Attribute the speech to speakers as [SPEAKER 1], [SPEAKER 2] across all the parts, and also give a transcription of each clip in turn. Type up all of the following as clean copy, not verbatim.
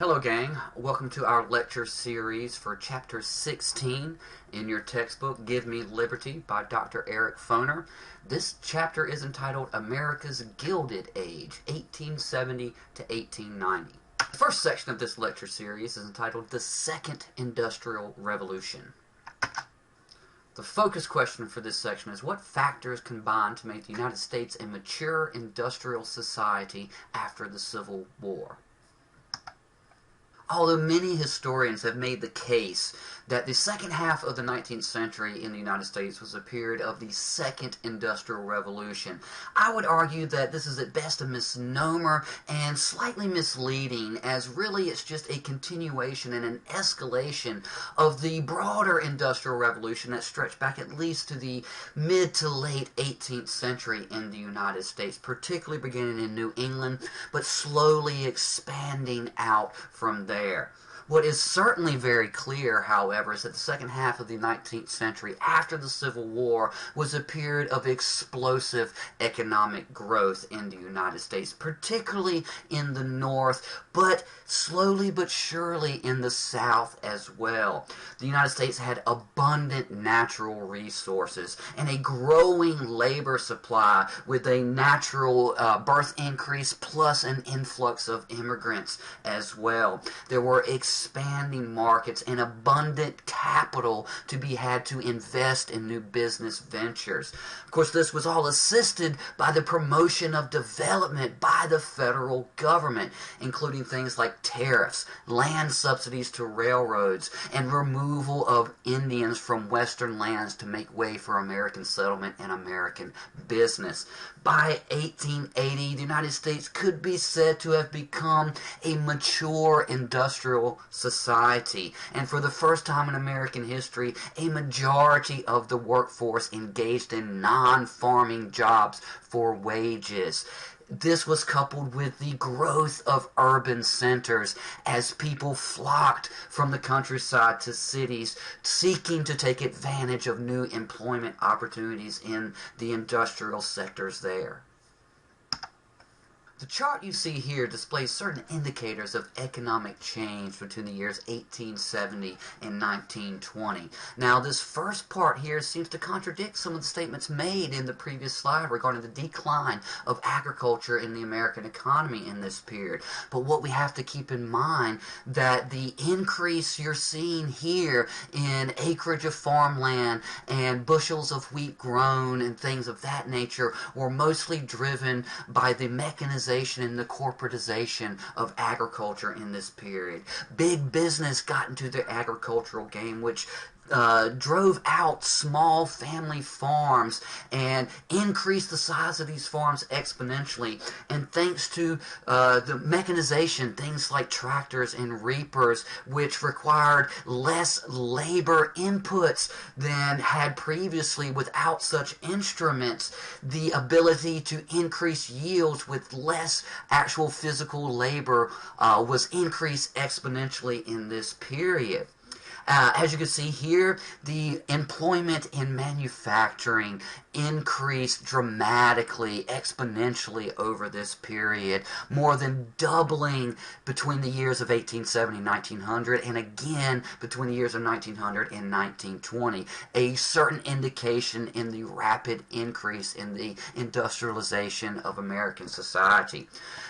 [SPEAKER 1] Hello gang, welcome to our lecture series for chapter 16 in your textbook Give Me Liberty by Dr. Eric Foner. This chapter is entitled America's Gilded Age, 1870 to 1890. The first section of this lecture series is entitled The Second Industrial Revolution. The focus question for this section is what factors combined to make the United States a mature industrial society after the Civil War? Although many historians have made the case that the second half of the 19th century in the United States was a period of the Second Industrial Revolution, I would argue that this is at best a misnomer and slightly misleading, as really it's just a continuation and an escalation of the broader Industrial Revolution that stretched back at least to the mid to late 18th century in the United States, particularly beginning in New England, but slowly expanding out from there. What is certainly very clear, however, is that the second half of the 19th century, after the Civil War, was a period of explosive economic growth in the United States, particularly in the North, but slowly but surely in the South as well. The United States had abundant natural resources and a growing labor supply with a natural birth increase plus an influx of immigrants as well. There were expanding markets and abundant capital to be had to invest in new business ventures. Of course, this was all assisted by the promotion of development by the federal government, including things like tariffs, land subsidies to railroads, and removal of Indians from western lands to make way for American settlement and American business. By 1880, the United States could be said to have become a mature industrial society, and for the first time in American history, a majority of the workforce engaged in non-farming jobs for wages. This was coupled with the growth of urban centers as people flocked from the countryside to cities, seeking to take advantage of new employment opportunities in the industrial sectors there. The chart you see here displays certain indicators of economic change between the years 1870 and 1920. Now, this first part here seems to contradict some of the statements made in the previous slide regarding the decline of agriculture in the American economy in this period. But what we have to keep in mind that the increase you're seeing here in acreage of farmland and bushels of wheat grown and things of that nature were mostly driven by the mechanization and the corporatization of agriculture in this period. Big business got into the agricultural game, which drove out small family farms and increased the size of these farms exponentially. And thanks to the mechanization, things like tractors and reapers, which required less labor inputs than had previously without such instruments, the ability to increase yields with less actual physical labor was increased exponentially in this period. As you can see here, the employment in manufacturing increased dramatically, exponentially over this period, more than doubling between the years of 1870 and 1900, and again between the years of 1900 and 1920, a certain indication in the rapid increase in the industrialization of American society.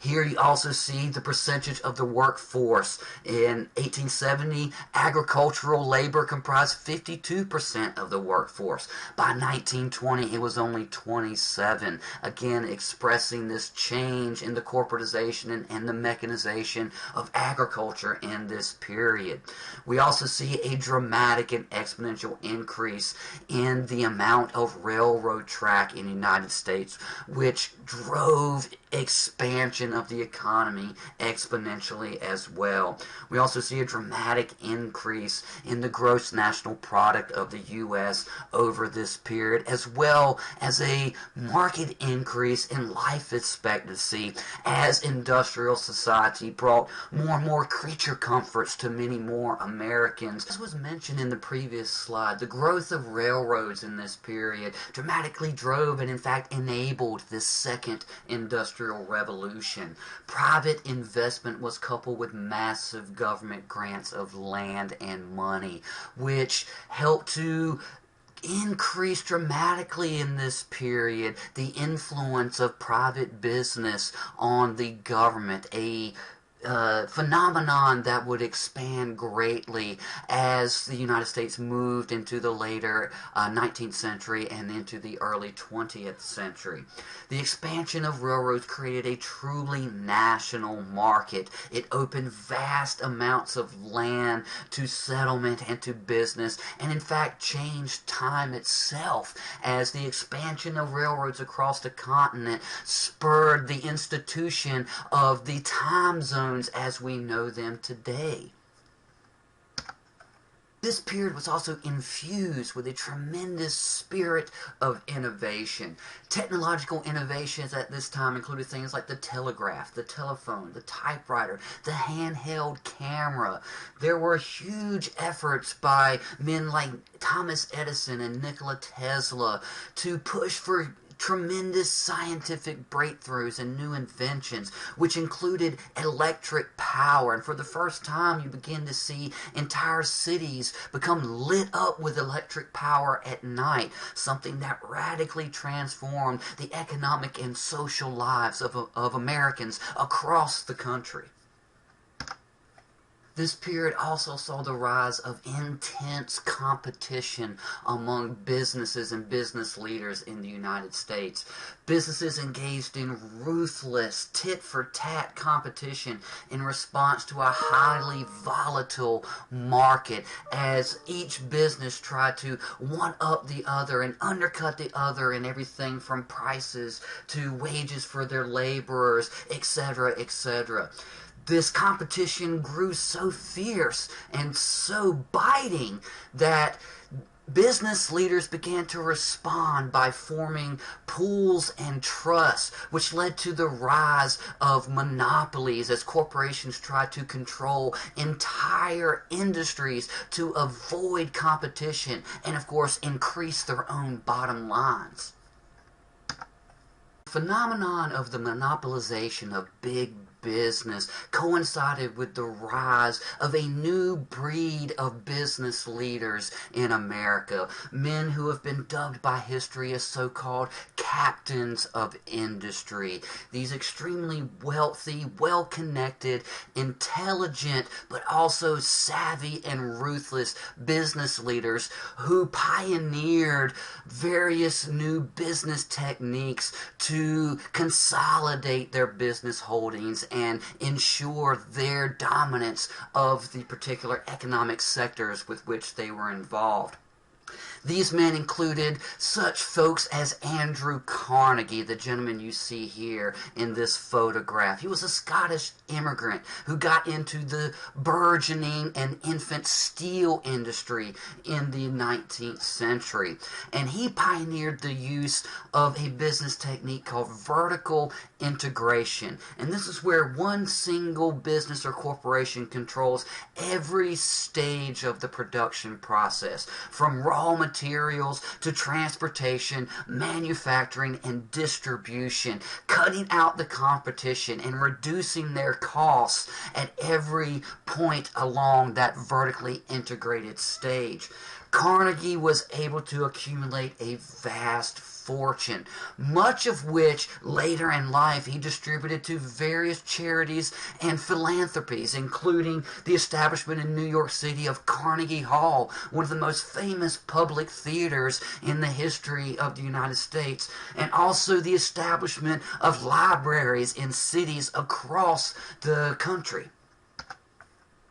[SPEAKER 1] Here you also see the percentage of the workforce. In 1870, agricultural labor comprised 52% of the workforce. By 1920, it was only 27%, again expressing this change in the corporatization and the mechanization of agriculture in this period. We also see a dramatic and exponential increase in the amount of railroad track in the United States, which drove expansion of the economy exponentially as well. We also see a dramatic increase in the gross national product of the U.S. over this period, as well as a marked increase in life expectancy as industrial society brought more and more creature comforts to many more Americans. As was mentioned in the previous slide, the growth of railroads in this period dramatically drove and in fact enabled this second industrial Industrial Revolution. Private investment was coupled with massive government grants of land and money, which helped to increased dramatically in this period the influence of private business on the government, a phenomenon that would expand greatly as the United States moved into the later 19th century and into the early 20th century. The expansion of railroads created a truly national market. It opened vast amounts of land to settlement and to business, and in fact changed time itself as the expansion of railroads across the continent spurred the institution of the time zone as we know them today. This period was also infused with a tremendous spirit of innovation. Technological innovations at this time included things like the telegraph, the telephone, the typewriter, the handheld camera. There were huge efforts by men like Thomas Edison and Nikola Tesla to push for tremendous scientific breakthroughs and new inventions, which included electric power. And for the first time, you begin to see entire cities become lit up with electric power at night, something that radically transformed the economic and social lives of Americans across the country. This period also saw the rise of intense competition among businesses and business leaders in the United States. Businesses engaged in ruthless, tit-for-tat competition in response to a highly volatile market, as each business tried to one-up the other and undercut the other in everything from prices to wages for their laborers, etc., etc. This competition grew so fierce and so biting that business leaders began to respond by forming pools and trusts, which led to the rise of monopolies as corporations tried to control entire industries to avoid competition and, of course, increase their own bottom lines. The phenomenon of the monopolization of big business coincided with the rise of a new breed of business leaders in America, men who have been dubbed by history as so-called captains of industry. These extremely wealthy, well-connected, intelligent, but also savvy and ruthless business leaders who pioneered various new business techniques to consolidate their business holdings and ensure their dominance of the particular economic sectors with which they were involved. These men included such folks as Andrew Carnegie, the gentleman you see here in this photograph. He was a Scottish immigrant who got into the burgeoning and infant steel industry in the 19th century. And he pioneered the use of a business technique called vertical integration. And this is where one single business or corporation controls every stage of the production process, from raw materials to transportation, manufacturing, and distribution, cutting out the competition and reducing their costs at every point along that vertically integrated stage. Carnegie was able to accumulate a vast fortune, much of which later in life he distributed to various charities and philanthropies, including the establishment in New York City of Carnegie Hall, one of the most famous public theaters in the history of the United States, and also the establishment of libraries in cities across the country.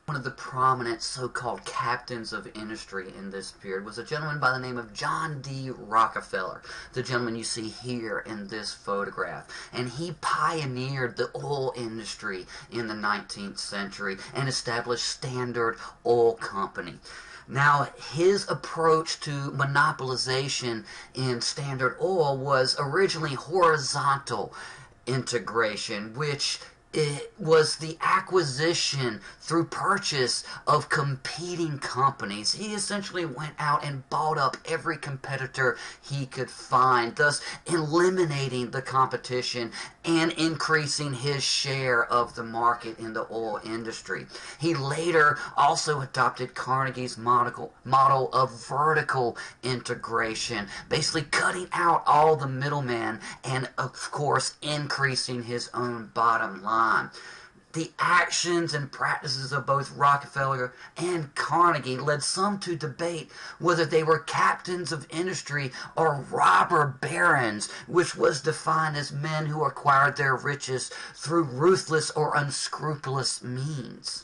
[SPEAKER 1] One of the prominent so-called captains of industry in this period was a gentleman by the name of John D. Rockefeller, the gentleman you see here in this photograph. And he pioneered the oil industry in the 19th century and established Standard Oil Company. Now, his approach to monopolization in Standard Oil was originally horizontal integration, which it was the acquisition through purchase of competing companies. He essentially went out and bought up every competitor he could find, thus eliminating the competition and increasing his share of the market in the oil industry. He later also adopted Carnegie's model of vertical integration, basically cutting out all the middlemen and, of course, increasing his own bottom line. The actions and practices of both Rockefeller and Carnegie led some to debate whether they were captains of industry or robber barons, which was defined as men who acquired their riches through ruthless or unscrupulous means.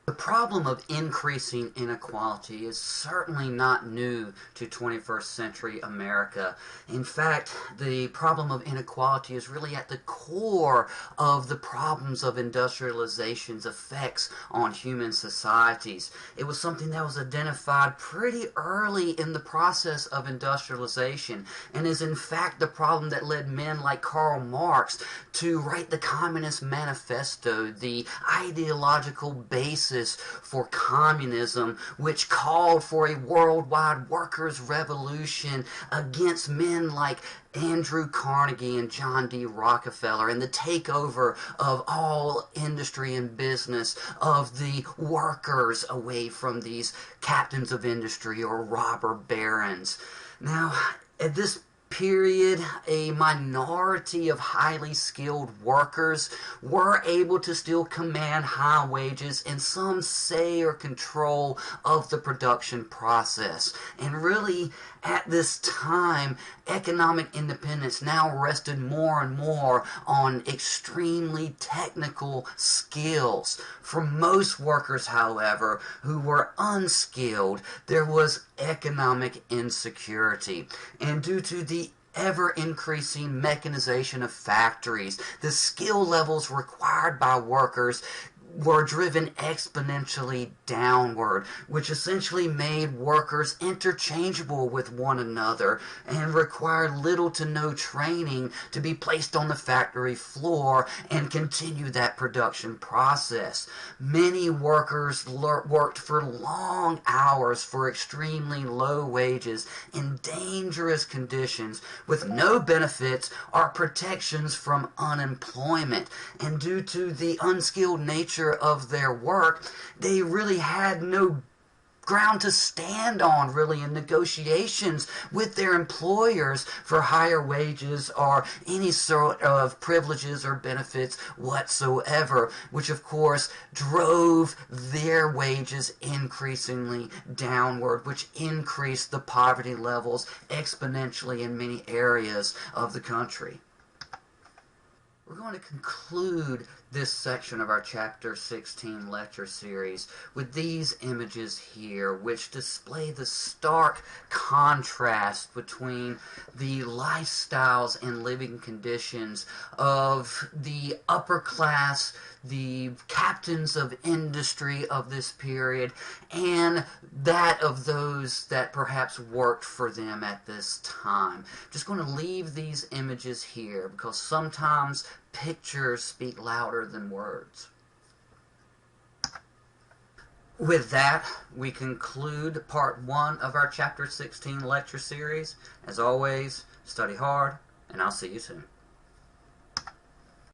[SPEAKER 1] The problem of increasing inequality is certainly not new to 21st century America. In fact, the problem of inequality is really at the core of the problems of industrialization's effects on human societies. It was something that was identified pretty early in the process of industrialization, and is in fact the problem that led men like Karl Marx to write the Communist Manifesto, the ideological basis for communism, which called for a worldwide workers' revolution against men like Andrew Carnegie and John D. Rockefeller, and the takeover of all industry and business of the workers away from these captains of industry or robber barons. Now, at this period, a minority of highly skilled workers were able to still command high wages and some say or control of the production process. And really, at this time, economic independence now rested more and more on extremely technical skills. For most workers, however, who were unskilled, there was economic insecurity. And due to the ever-increasing mechanization of factories, the skill levels required by workers were driven exponentially downward, which essentially made workers interchangeable with one another and required little to no training to be placed on the factory floor and continue that production process. Many workers worked for long hours for extremely low wages in dangerous conditions with no benefits or protections from unemployment. And due to the unskilled nature of their work, they really had no ground to stand on really in negotiations with their employers for higher wages or any sort of privileges or benefits whatsoever, which of course drove their wages increasingly downward, which increased the poverty levels exponentially in many areas of the country. We're going to conclude this section of our Chapter 16 lecture series with these images here, which display the stark contrast between the lifestyles and living conditions of the upper class, the captains of industry of this period, and that of those that perhaps worked for them at this time. Just going to leave these images here because sometimes pictures speak louder than words. With that, we conclude part 1 of our Chapter 16 lecture series. As always, study hard, and I'll see you soon.